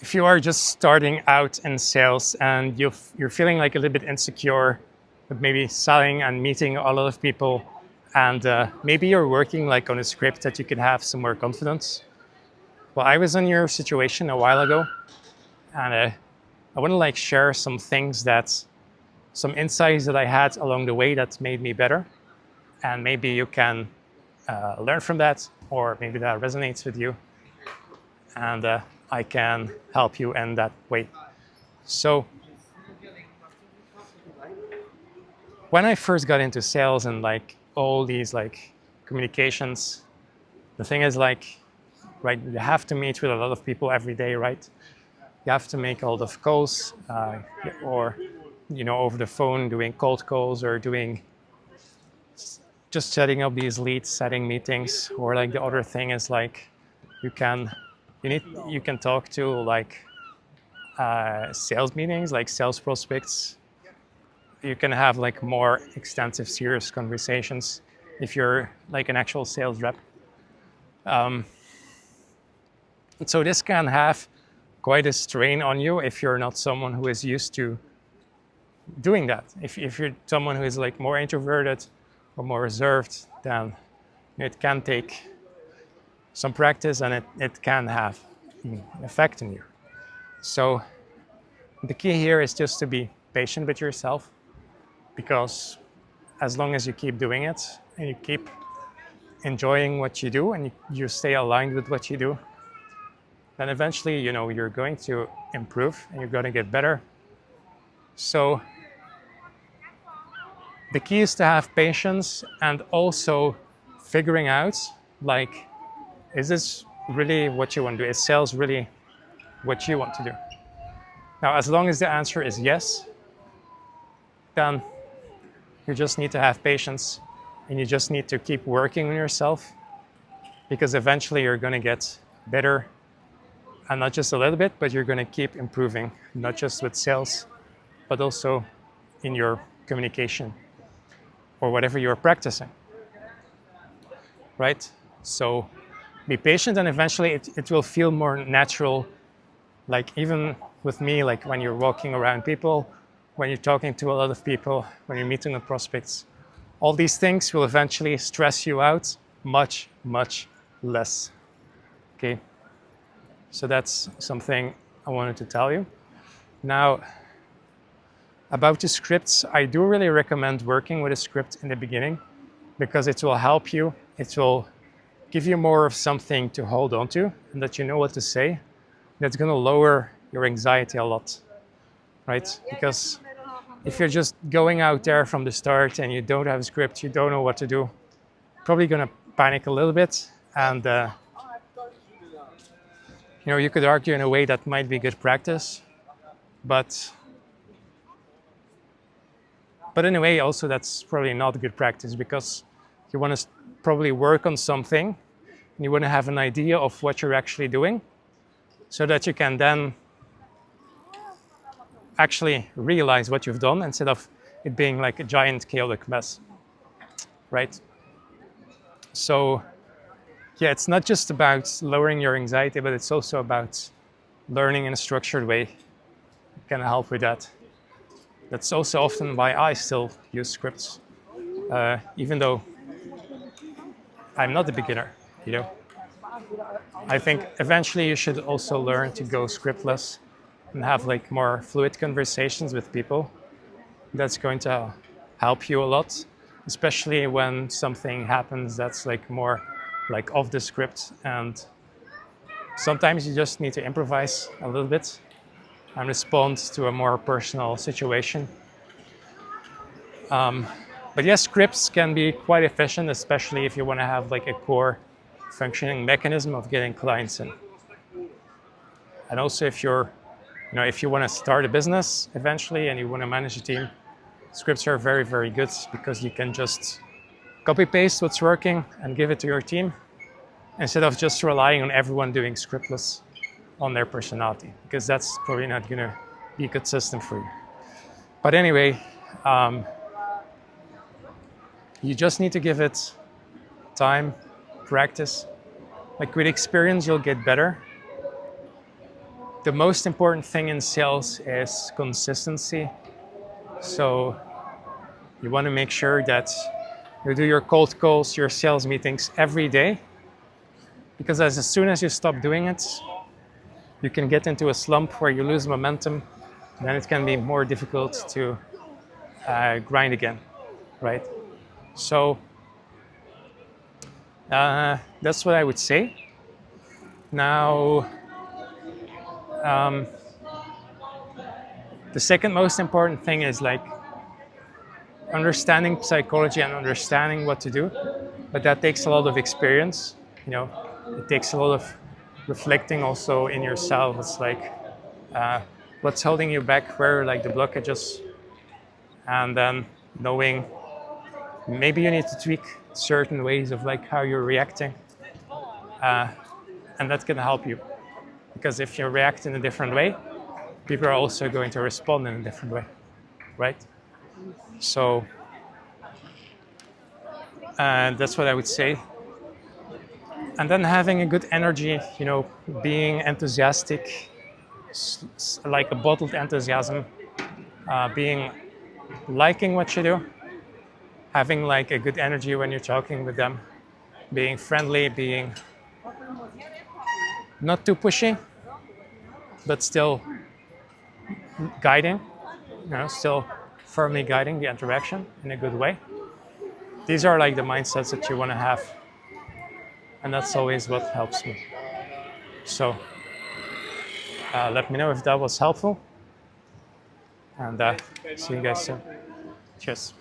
if you are just starting out in sales and you're feeling like a little bit insecure with maybe selling and meeting a lot of people, and maybe you're working like on a script that you can have some more confidence. Well, I was in your situation a while ago, and I want to like share some things some insights that I had along the way that made me better, and maybe you can learn from that, or maybe that resonates with you, and I can help you in that way. So when I first got into sales and like all these like communications, the thing is like, right, you have to meet with a lot of people every day, right? You have to make a lot of calls, or over the phone, doing cold calls, or doing just setting up these leads, setting meetings. Or like the other thing is like you can talk to like sales meetings, like sales prospects. You can have like more extensive, serious conversations if you're like an actual sales rep. So this can have quite a strain on you if you're not someone who is used to doing that. If you're someone who is like more introverted or more reserved, then it can take some practice, and it can have an effect on you. So the key here is just to be patient with yourself, because as long as you keep doing it and you keep enjoying what you do and you stay aligned with what you do, then eventually, you're going to improve and you're going to get better. So the key is to have patience, and also figuring out, like, is this really what you want to do? Is sales really what you want to do? Now, as long as the answer is yes, then you just need to have patience, and you just need to keep working on yourself, because eventually you're going to get better, and not just a little bit, but you're going to keep improving, not just with sales, but also in your communication or whatever you're practicing, right? So be patient, and eventually it will feel more natural. Like even with me, like when you're walking around people, when you're talking to a lot of people, when you're meeting with prospects, all these things will eventually stress you out much, much less. Okay. So that's something I wanted to tell you. Now, about the scripts, I do really recommend working with a script in the beginning, because it will help you. It will give you more of something to hold on to, and that you know what to say. That's going to lower your anxiety a lot, right? Because if you're just going out there from the start and you don't have a script, you don't know what to do, probably going to panic a little bit. And you could argue in a way that might be good practice, but in a way also that's probably not good practice, because you want to probably work on something and you want to have an idea of what you're actually doing, so that you can then actually realize what you've done, instead of it being like a giant chaotic mess, right? So yeah, it's not just about lowering your anxiety, but it's also about learning in a structured way. It can help with that. That's also often why I still use scripts, even though I'm not a beginner, I think eventually you should also learn to go scriptless and have like more fluid conversations with people. That's going to help you a lot, especially when something happens that's like more like off the script, and sometimes you just need to improvise a little bit and respond to a more personal situation. But yes, scripts can be quite efficient, especially if you want to have like a core functioning mechanism of getting clients in. And also if if you want to start a business eventually and you want to manage a team, scripts are very, very good, because you can just copy paste what's working and give it to your team, instead of just relying on everyone doing scriptless on their personality, because that's probably not going to be consistent for you. But anyway, you just need to give it time, practice. Like with experience, you'll get better. the most important thing in sales is consistency. So you want to make sure that you do your cold calls, your sales meetings every day, because as soon as you stop doing it, you can get into a slump where you lose momentum. Then it can be more difficult to grind again, right? So that's what I would say. Now, the second most important thing is like understanding psychology and understanding what to do, but that takes a lot of experience. You know, it takes a lot of reflecting also in yourself. It's like what's holding you back, where like the blockages, and then knowing maybe you need to tweak certain ways of like how you're reacting, and that's going to help you, because if you react in a different way, people are also going to respond in a different way, right? So that's what I would say. And then having a good energy, you know, being enthusiastic, like a bottled enthusiasm, being liking what you do, having like a good energy when you're talking with them, being friendly, being not too pushy, but still guiding, you know, still firmly guiding the interaction in a good way. These are like the mindsets that you want to have, and that's always what helps me. So let me know if that was helpful, and see you guys soon. Cheers.